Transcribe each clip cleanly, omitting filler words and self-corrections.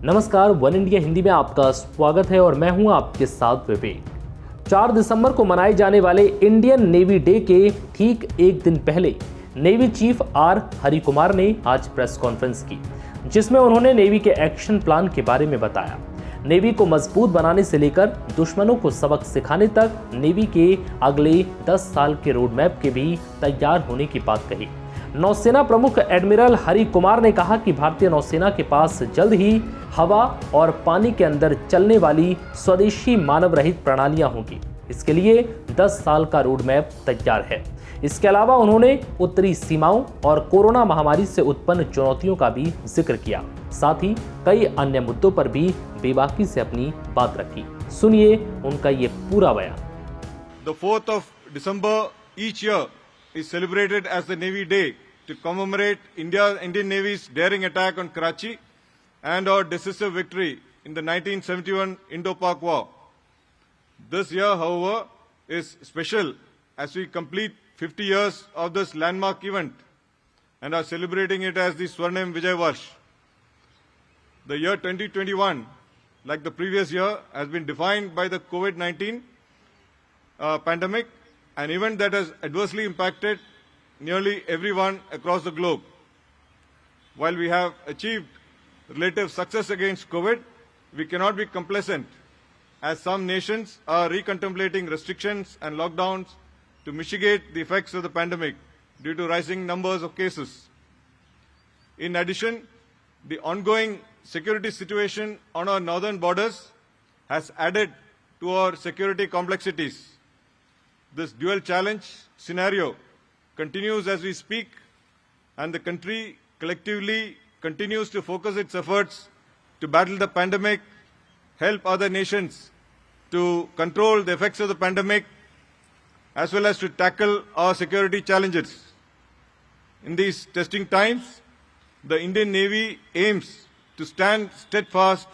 नमस्कार, one India Hindi में आपका स्वागत है और मैं हूं आपके साथ विवेक। 4 दिसंबर को मनाए जाने वाले इंडियन नेवी डे के ठीक एक दिन पहले नेवी चीफ आर हरिकुमार ने आज प्रेस कॉन्फ्रेंस की, जिसमें उन्होंने नेवी के एक्शन प्लान के बारे में बताया। नेवी को मजबूत बनाने से लेकर दुश्मनों को सबक सिखाने तक नेवी के अगले 10 साल के रोड मैप के भी तैयार होने की बात कही। नौसेना प्रमुख एडमिरल हरि कुमार ने कहा कि भारतीय नौसेना के पास जल्द ही हवा और पानी के अंदर चलने वाली स्वदेशी मानव रहित प्रणालियां होंगी। इसके लिए 10 साल का रोड मैप तैयार है। इसके अलावा उन्होंने उत्तरी सीमाओं और कोरोना महामारी से उत्पन्न चुनौतियों का भी जिक्र किया। साथ ही कई अन्य मुद्दों पर भी बेबाकी से अपनी बात रखी। सुनिए उनका ये पूरा बयान। The 4th of December each year is celebrated as the Navy Day to commemorate Indian Navy's daring attack on Karachi and our decisive victory in the 1971 Indo-Pak War. This year, however, is special as we complete 50 years of this landmark event and are celebrating it as the Swarnim Vijay Varsh. The year 2021, like the previous year, has been defined by the COVID-19 pandemic, an event that has adversely impacted nearly everyone across the globe. While we have achieved relative success against COVID, we cannot be complacent, as some nations are recontemplating restrictions and lockdowns to mitigate the effects of the pandemic due to rising numbers of cases. In addition, the ongoing security situation on our northern borders has added to our security complexities. This dual challenge scenario continues as we speak, and the country collectively continues to focus its efforts to battle the pandemic, help other nations to control the effects of the pandemic, as well as to tackle our security challenges. In these testing times, the Indian Navy aims to stand steadfast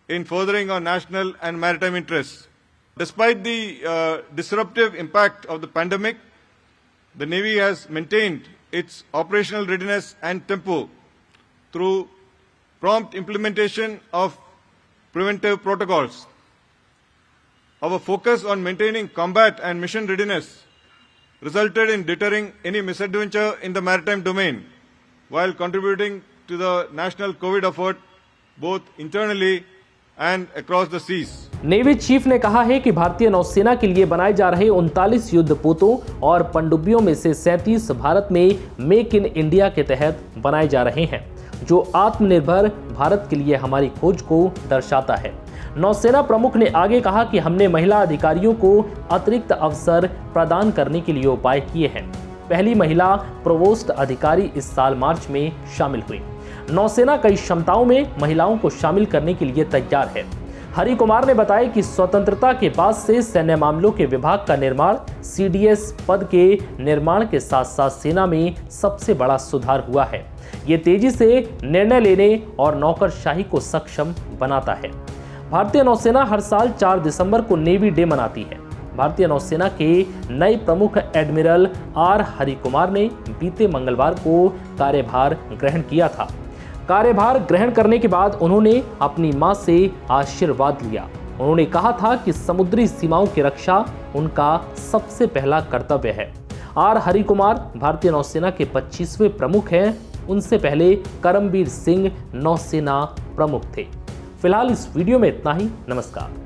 in furthering our national and maritime interests. Despite the disruptive impact of the pandemic, the Navy has maintained its operational readiness and tempo through prompt implementation of preventive protocols. Our focus on maintaining combat and mission readiness resulted in deterring any misadventure in the maritime domain while contributing to the national COVID effort both internally and across the seas. Navy chief ने कहा है कि भारतीय नौसेना के लिए बनाए जा रहे 39 युद्धपोतों और पनडुब्बियों में से 37 भारत में मेक इन इंडिया के तहत बनाए जा रहे हैं, जो आत्मनिर्भर भारत के लिए हमारी खोज को दर्शाता है। नौसेना प्रमुख ने आगे कहा कि हमने महिला अधिकारियों को अतिरिक्त अवसर प्रदान करने के लिए उपाय किए हैं। पहली महिला प्रोवोस्ट अधिकारी इस साल मार्च में शामिल हुई। नौसेना कई क्षमताओं में महिलाओं को शामिल करने के लिए तैयार है। हरि कुमार ने बताया कि स्वतंत्रता के बाद से सैन्य मामलों के विभाग का निर्माण, सीडीएस पद के निर्माण के साथ साथ सेना में सबसे बड़ा सुधार हुआ है। ये तेजी से निर्णय लेने और नौकरशाही को सक्षम बनाता है। भारतीय नौसेना हर साल 4 दिसंबर को नेवी डे मनाती है। भारतीय नौसेना के नए प्रमुख एडमिरल आर हरिकुमार ने बीते मंगलवार को कार्यभार ग्रहण किया था। कार्यभार ग्रहण करने के बाद उन्होंने अपनी मां से आशीर्वाद लिया। उन्होंने कहा था कि समुद्री सीमाओं की रक्षा उनका सबसे पहला कर्तव्य है। आर हरिकुमार भारतीय नौसेना के 25वें प्रमुख हैं। उनसे पहले करमबीर सिंह नौसेना प्रमुख थे। फिलहाल इस वीडियो में इतना ही। नमस्कार।